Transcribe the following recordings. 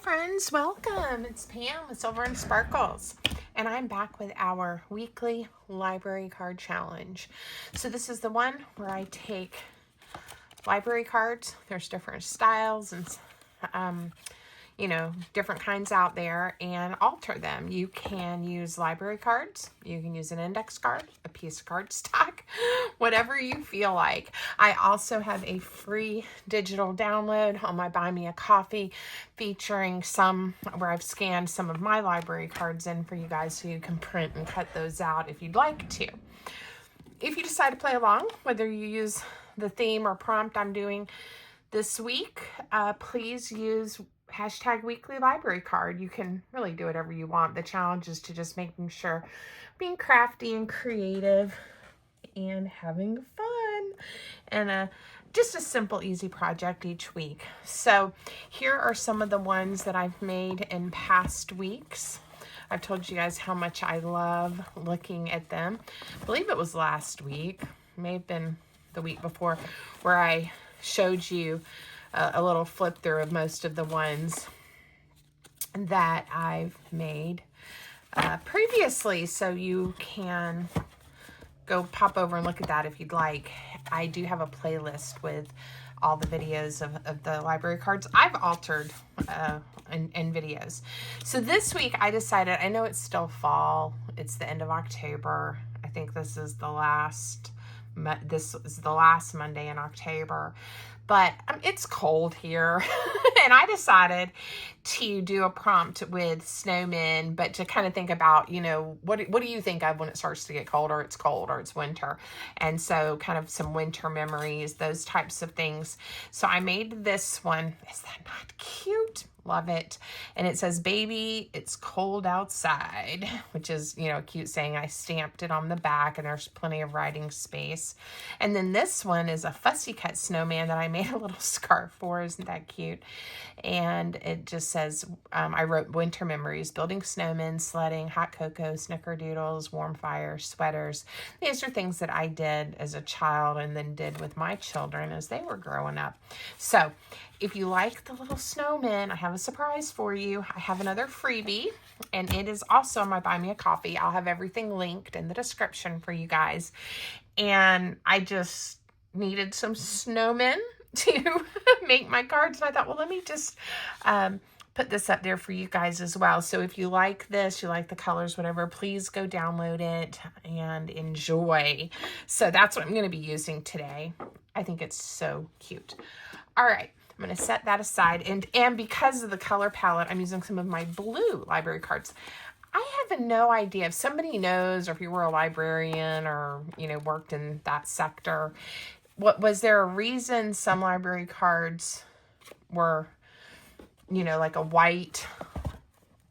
friends, welcome. It's Pam with Silver and Sparkles, and I'm back with our weekly library card challenge. So this is the one where I take library cards. There's different styles and different kinds out there, and alter them. You can use library cards, you can use an index card, a piece of cardstock, whatever you feel like. I also have a free digital download on my Buy Me a Coffee featuring where I've scanned some of my library cards in for you guys so you can print and cut those out if you'd like to. If you decide to play along, whether you use the theme or prompt I'm doing this week, please use hashtag weekly library card. You can really do whatever you want. The challenge is to just making sure being crafty and creative and having fun, and just a simple, easy project each week. So here are some of the ones that I've made in past weeks. I've told you guys how much I love looking at them. I believe it was last week, may have been the week before, where I showed you a little flip through of most of the ones that I've made previously. So you can go pop over and look at that if you'd like. I do have a playlist with all the videos of the library cards I've altered in videos. So this week I decided, I know it's still fall, it's the end of October. I think this is the last Monday in October, but it's cold here. And I decided to do a prompt with snowmen, but to kind of think about, what do you think of when it starts to get colder? It's cold or it's winter. And so kind of some winter memories, those types of things. So I made this one. Is that not cute? Love it. And it says, "Baby, it's cold outside," which is, a cute saying. I stamped it on the back, and there's plenty of writing space. And then this one is a fussy cut snowman that I made a little scarf for. Isn't that cute? And it just says, I wrote winter memories, building snowmen, sledding, hot cocoa, snickerdoodles, warm fires, sweaters. These are things that I did as a child and then did with my children as they were growing up. So if you like the little snowmen, I have a surprise for you. I have another freebie, and it is also on my Buy Me a Coffee. I'll have everything linked in the description for you guys. And I just needed some snowmen to make my cards. And I thought, well, let me just put this up there for you guys as well. So if you like this, you like the colors, whatever, please go download it and enjoy. So that's what I'm going to be using today. I think it's so cute. All right. I'm going to set that aside. And because of the color palette, I'm using some of my blue library cards. I have no idea if somebody knows, or if you were a librarian or, worked in that sector, was there a reason some library cards were, like a white,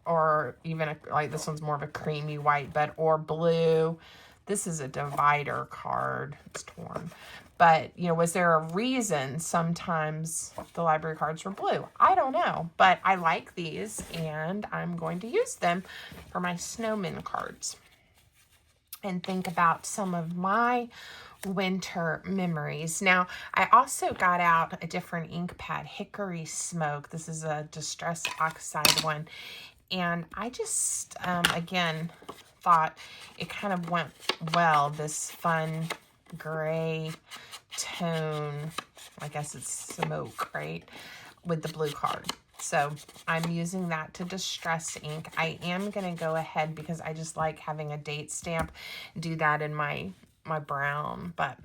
or even like this one's more of a creamy white, or blue. This is a divider card. It's torn. But, was there a reason sometimes the library cards were blue? I don't know, but I like these, and I'm going to use them for my snowman cards. And think about some of my winter memories. Now, I also got out a different ink pad, Hickory Smoke. This is a Distress Oxide one. And I just, again, thought it kind of went well, this fun gray tone. I guess it's smoke, right? With the blue card. So I'm using that to distress ink. I am going to go ahead, because I just like having a date stamp, do that in my brown. But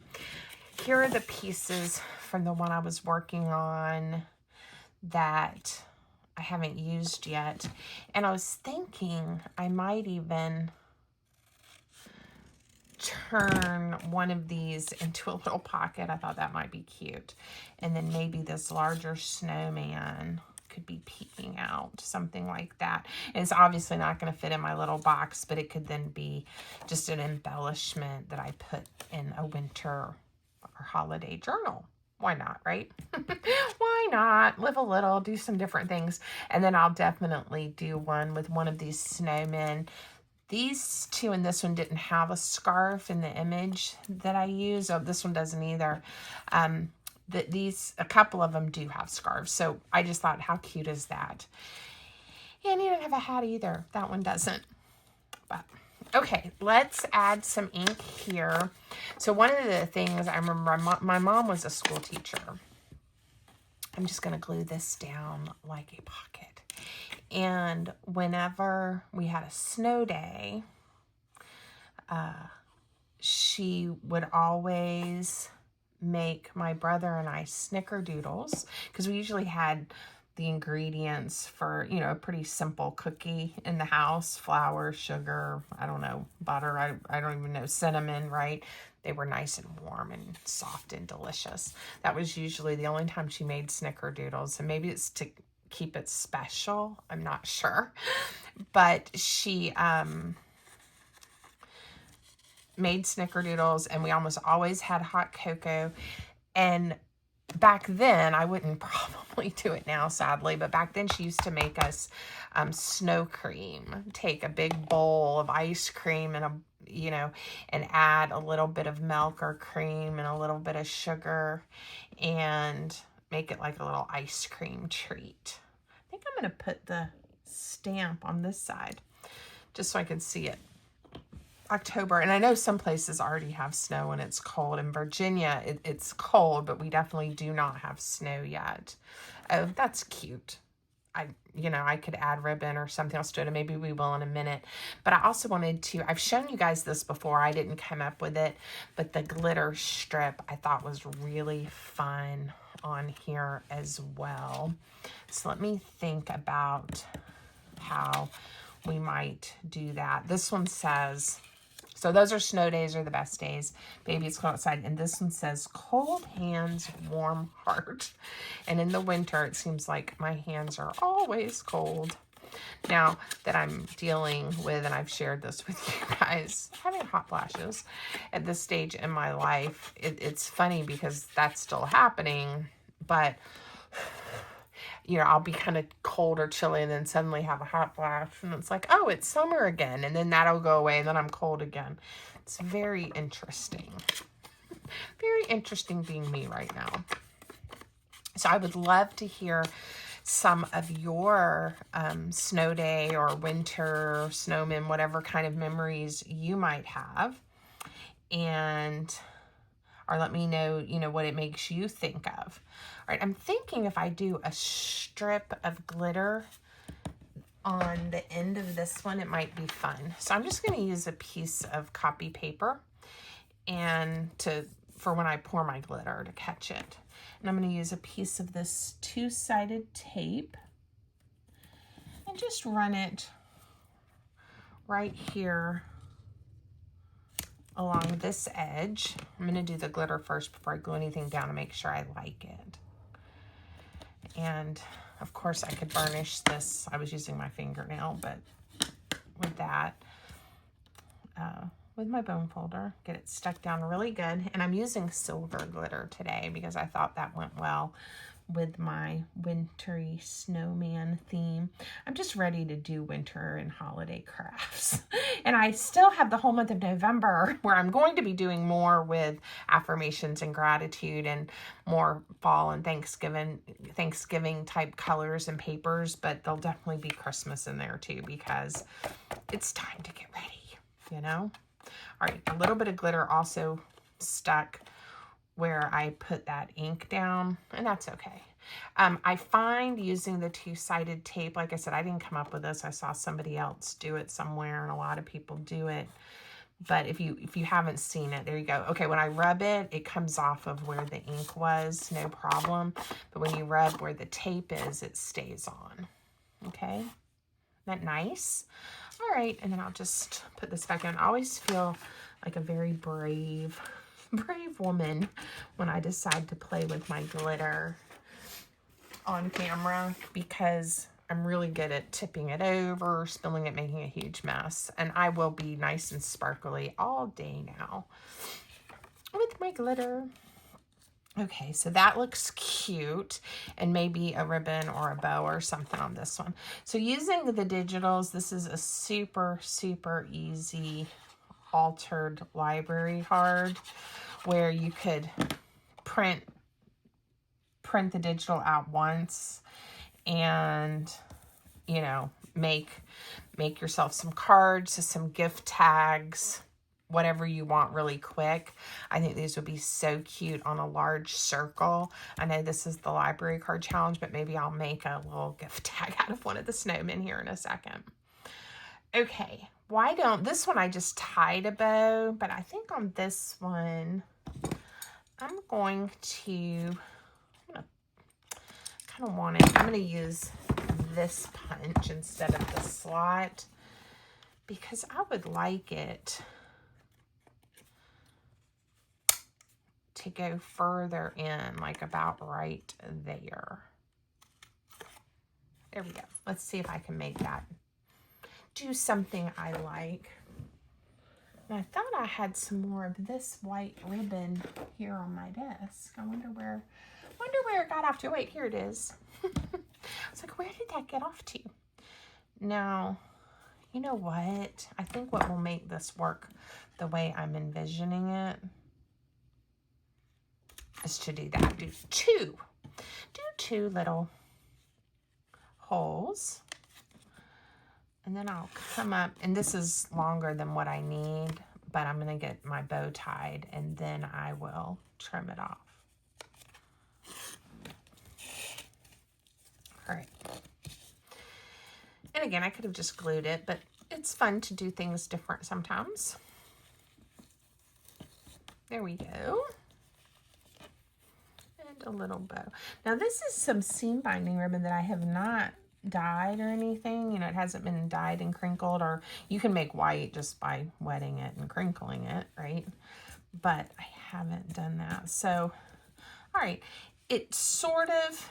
here are the pieces from the one I was working on that I haven't used yet. And I was thinking I might even turn one of these into a little pocket. I thought that might be cute. And then maybe this larger snowman could be peeking out, something like that. And it's obviously not going to fit in my little box, but it could then be just an embellishment that I put in a winter or holiday journal. Why not, right? Why not? Live a little, do some different things. And then I'll definitely do one with one of these snowmen. These two and this one didn't have a scarf in the image that I used. Oh, this one doesn't either. A couple of them do have scarves. So I just thought, how cute is that? Yeah, and you don't have a hat either. That one doesn't. But okay, let's add some ink here. So one of the things I remember, my mom was a school teacher. I'm just going to glue this down like a pocket. And whenever we had a snow day, she would always make my brother and I snickerdoodles, because we usually had the ingredients for, you know, a pretty simple cookie in the house: flour, sugar, I don't know, butter, I don't even know, cinnamon, right? They were nice and warm and soft and delicious. That was usually the only time she made snickerdoodles, and maybe it's to keep it special, I'm not sure. But she made snickerdoodles, and we almost always had hot cocoa. And back then, I wouldn't probably do it now, sadly, but back then she used to make us snow cream. Take a big bowl of ice cream and and add a little bit of milk or cream and a little bit of sugar, and make it like a little ice cream treat. I think I'm going to put the stamp on this side just so I can see it. October, and I know some places already have snow and it's cold. In Virginia, it's cold, but we definitely do not have snow yet. Oh, that's cute. I could add ribbon or something else to it, and maybe we will in a minute. But I also wanted to, I've shown you guys this before, I didn't come up with it, but the glitter strip I thought was really fun on here as well. So let me think about how we might do that. This one says, so those are snow days are the best days. Baby, it's cold outside. And this one says, cold hands, warm heart. And in the winter, it seems like my hands are always cold. Now that I'm dealing with, and I've shared this with you guys, having hot flashes at this stage in my life, it's funny because that's still happening. But I'll be kind of cold or chilly and then suddenly have a hot flash, and it's like, oh, it's summer again, and then that'll go away and then I'm cold again. It's very interesting. Very interesting being me right now. So I would love to hear some of your snow day or winter snowman, whatever kind of memories you might have. Or let me know, what it makes you think of. All right, I'm thinking if I do a strip of glitter on the end of this one, it might be fun. So I'm just going to use a piece of copy paper for when I pour my glitter to catch it. And I'm going to use a piece of this two-sided tape and just run it right here along this edge. I'm going to do the glitter first before I glue anything down to make sure I like it. And of course I could varnish this. I was using my fingernail, but with that, with my bone folder, get it stuck down really good. And I'm using silver glitter today because I thought that went well with my wintry snowman theme. I'm just ready to do winter and holiday crafts. And I still have the whole month of November where I'm going to be doing more with affirmations and gratitude and more fall and Thanksgiving type colors and papers, but there'll definitely be Christmas in there too because it's time to get ready, All right, a little bit of glitter also stuck where I put that ink down, and that's okay. I find using the two-sided tape, like I said, I didn't come up with this. I saw somebody else do it somewhere, and a lot of people do it. But if you haven't seen it, there you go. Okay, when I rub it, it comes off of where the ink was, no problem. But when you rub where the tape is, it stays on. Okay, isn't that nice? All right, and then I'll just put this back in. I always feel like a very brave woman when I decide to play with my glitter on camera because I'm really good at tipping it over, spilling it, making a huge mess. And I will be nice and sparkly all day now with my glitter. Okay, so that looks cute, and maybe a ribbon or a bow or something on this one. So using the digitals, this is a super, super easy altered library card where you could print the digital out once and you know, make yourself some cards, some gift tags, whatever you want really quick. I think these would be so cute on a large circle. I know this is the library card challenge, but maybe I'll make a little gift tag out of one of the snowmen here in a second. Okay, why don't, this one I just tied a bow, but I think on this one, I'm going to kind of want it, I'm going to use this punch instead of the slot because I would like it to go further in, like about right there. There we go. Let's see if I can make that do something I like. And I thought I had some more of this white ribbon here on my desk. I wonder where it got off to. Wait, here it is. I was like, where did that get off to? Now, you know what? I think what will make this work the way I'm envisioning it is to do that. Do two little holes. And then I'll come up, and this is longer than what I need, but I'm going to get my bow tied, and then I will trim it off. All right. And again, I could have just glued it, but it's fun to do things different sometimes. There we go. And a little bow. Now this is some seam binding ribbon that I have not dyed or anything. You know, it hasn't been dyed and crinkled, or you can make white just by wetting it and crinkling it, right? But I haven't done that. So, all right, it sort of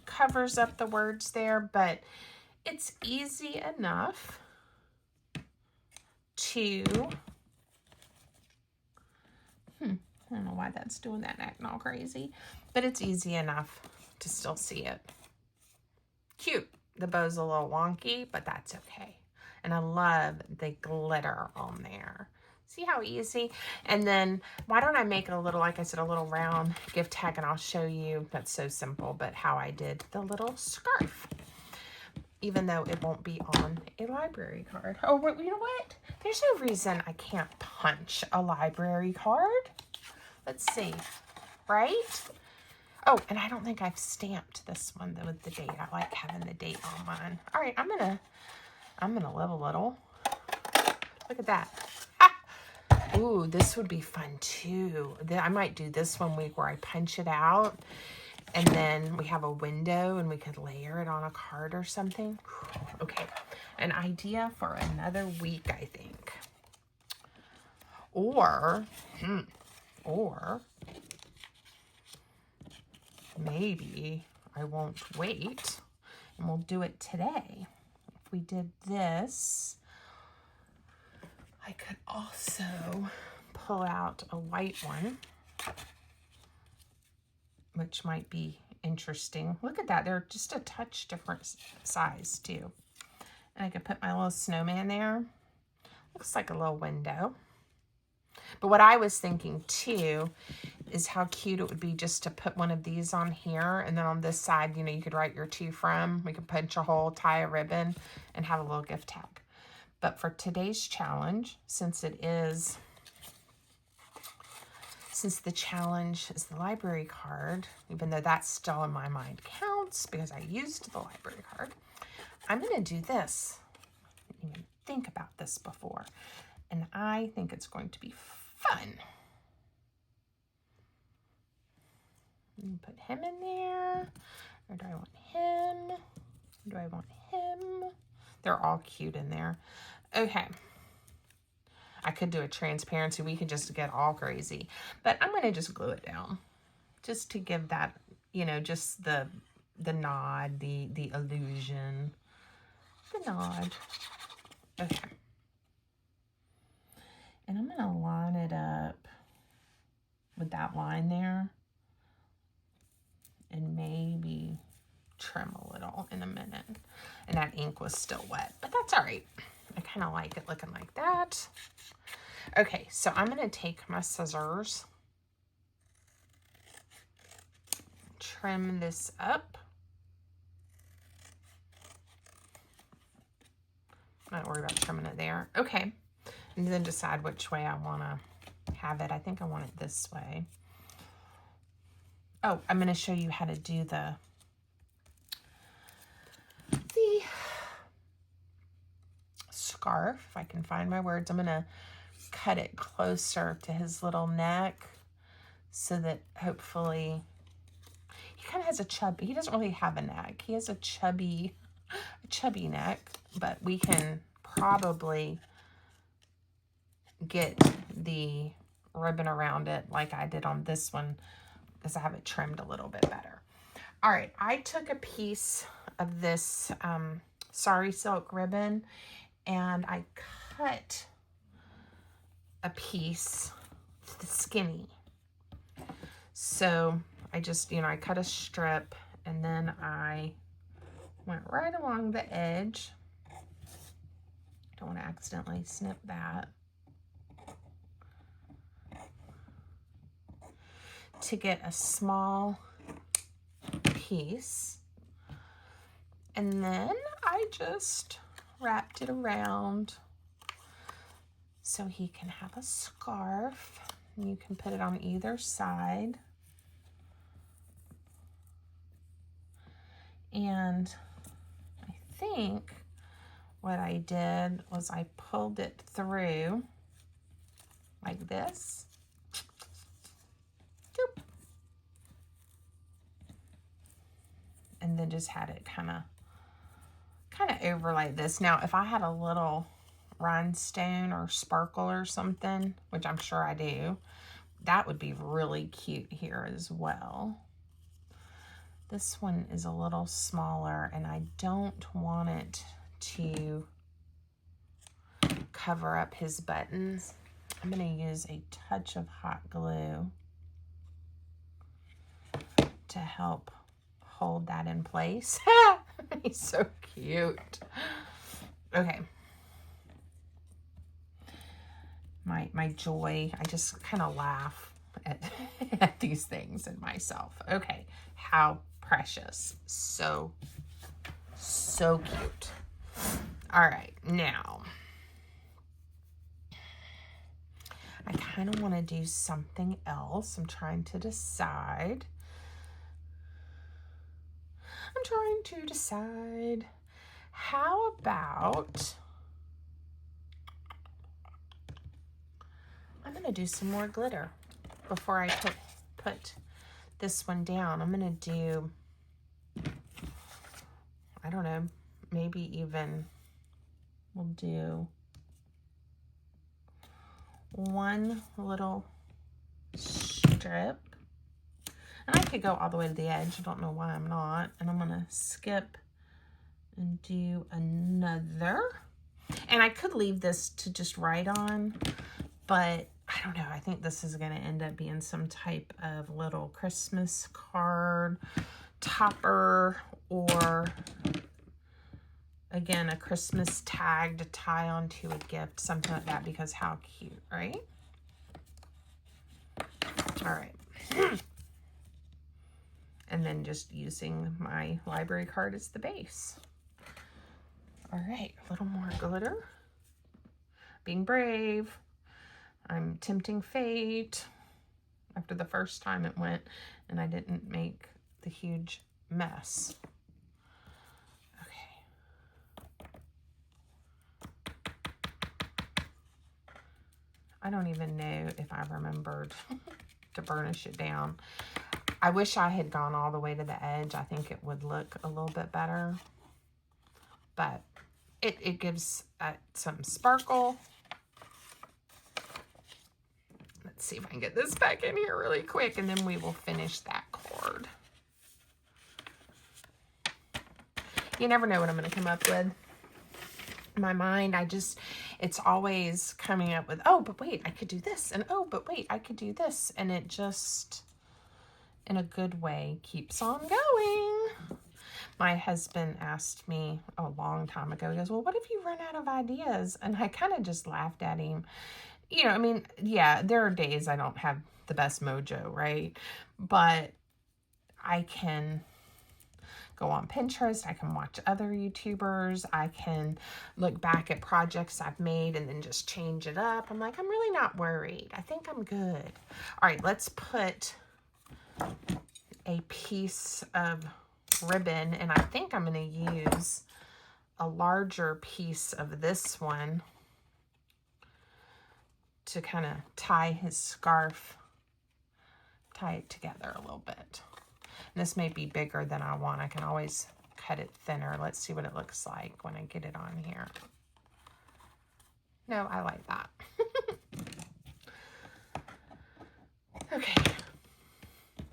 covers up the words there, but it's easy enough to, I don't know why that's doing that, acting all crazy, but it's easy enough to still see it. Cute. The bow's a little wonky, but that's okay. And I love the glitter on there. See how easy? And then why don't I make it a little, like I said, a little round gift tag, and I'll show you, that's so simple, but how I did the little scarf. Even though it won't be on a library card. Oh, you know what? There's no reason I can't punch a library card. Let's see, right? Oh, and I don't think I've stamped this one though with the date. I like having the date on mine. All right, I'm gonna live a little. Look at that. Ah! Ooh, this would be fun too. I might do this one week where I punch it out, and then we have a window and we could layer it on a card or something. Okay, an idea for another week, I think. Or maybe I won't wait and we'll do it today. If we did this, I could also pull out a white one, which might be interesting. Look at that. They're just a touch different size too. And I could put my little snowman there. Looks like a little window. But what I was thinking too is how cute it would be just to put one of these on here, and then on this side, you know, you could write your to from. We could punch a hole, tie a ribbon, and have a little gift tag. But for today's challenge, since the challenge is the library card, even though that's still in my mind counts because I used the library card, I'm going to do this. I didn't even think about this before. And I think it's going to be fun. Put him in there. Or do I want him? Do I want him? They're all cute in there. Okay. I could do a transparency. We could just get all crazy. But I'm going to just glue it down. Just to give that, you know, just the nod, the illusion. The nod. Okay. And I'm going to line it up with that line there. And maybe trim a little in a minute. And that ink was still wet, but that's all right. I kind of like it looking like that. Okay, so I'm going to take my scissors, trim this up. Not worry about trimming it there. Okay. And then decide which way I want to have it. I think I want it this way. Oh, I'm going to show you how to do the scarf. If I can find my words, I'm going to cut it closer to his little neck so that hopefully he kind of has a chubby, he doesn't really have a neck. He has a chubby neck, but we can probably get the ribbon around it like I did on this one because I have it trimmed a little bit better. All right, I took a piece of this sari silk ribbon and I cut a piece skinny. So I just, I cut a strip and then I went right along the edge. Don't want to accidentally snip that. To get a small piece. And then I just wrapped it around so he can have a scarf. And you can put it on either side. And I think what I did was I pulled it through like this. And then just had it kind of over like this. Now, if I had a little rhinestone or sparkle or something, which I'm sure I do, that would be really cute here as well. This one is a little smaller and I don't want it to cover up his buttons. I'm going to use a touch of hot glue to help hold that in place. He's so cute. Okay. My joy, I just kind of laugh at these things in myself. Okay, how precious. So cute. All right, now I kind of want to do something else. I'm trying to decide. How about I'm going to do some more glitter before I put this one down. I'm going to do, I don't know, maybe even we'll do one little strip. And I could go all the way to the edge. I don't know why I'm not. And I'm going to skip and do another. And I could leave this to just write on, but I don't know. I think this is going to end up being some type of little Christmas card topper, or again, a Christmas tag to tie onto a gift, something like that, because how cute, right? All right. And then just using my library card as the base. All right, a little more glitter. Being brave. I'm tempting fate. After the first time it went and I didn't make the huge mess. Okay. I don't even know if I remembered to burnish it down. I wish I had gone all the way to the edge. I think it would look a little bit better. But it gives some sparkle. Let's see if I can get this back in here really quick, and then we will finish that cord. You never know what I'm going to come up with. In my mind, it's always coming up with, oh, but wait, I could do this. And oh, but wait, I could do this. And it just, in a good way, keeps on going. My husband asked me a long time ago, he goes, well, what if you run out of ideas? And I kind of just laughed at him. You know, I mean, yeah, there are days I don't have the best mojo, right? But I can go on Pinterest. I can watch other YouTubers. I can look back at projects I've made and then just change it up. I'm like, I'm really not worried. I think I'm good. All right, let's put a piece of ribbon, and I think I'm going to use a larger piece of this one to kind of tie his scarf, tie it together a little bit. And this may be bigger than I want. I can always cut it thinner. Let's see what it looks like when I get it on here. No, I like that. Okay.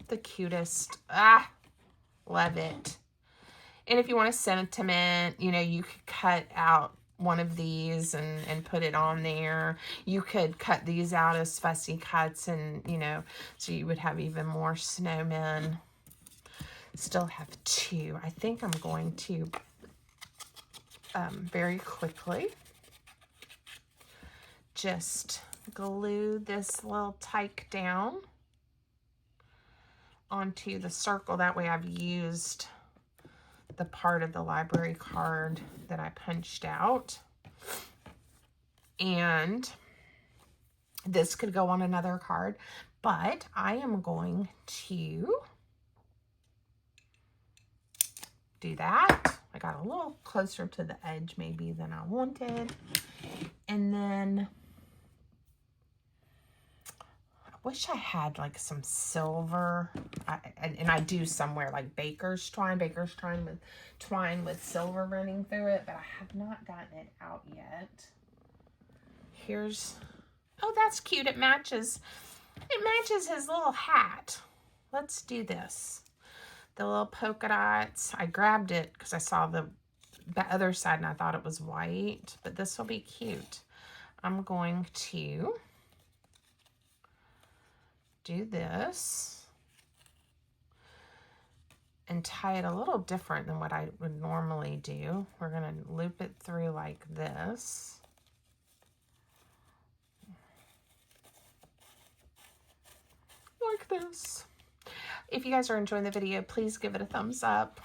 The cutest. Ah, love it. And if you want a sentiment, you know, you could cut out one of these and put it on there. You could cut these out as fussy cuts, and, you know, so you would have even more snowmen. Still have two. I think I'm going to very quickly just glue this little tyke down onto the circle. That way I've used the part of the library card that I punched out. And this could go on another card, but I am going to do that. I got a little closer to the edge maybe than I wanted. And then wish I had like some silver, and I do somewhere like baker's twine with silver running through it, but I have not gotten it out yet. Here's, oh, that's cute. It matches his little hat. Let's do this. The little polka dots. I grabbed it because I saw the other side and I thought it was white, but this will be cute. I'm going to do this and tie it a little different than what I would normally do. We're going to loop it through like this. Like this. If you guys are enjoying the video, please give it a thumbs up.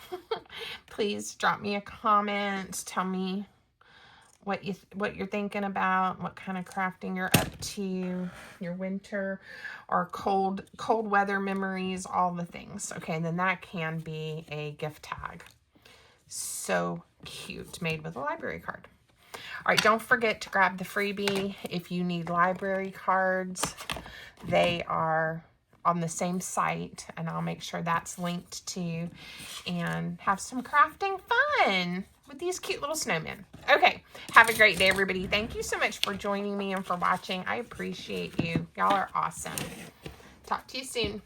Please drop me a comment. Tell me what you're thinking about, what kind of crafting you're up to, your winter or cold weather memories, all the things. Okay, and then that can be a gift tag. So cute, made with a library card. All right, don't forget to grab the freebie if you need library cards. They are on the same site, and I'll make sure that's linked to you, and have some crafting fun with these cute little snowmen. Okay, have a great day, everybody. Thank you so much for joining me and for watching. I appreciate you. Y'all are awesome. Talk to you soon.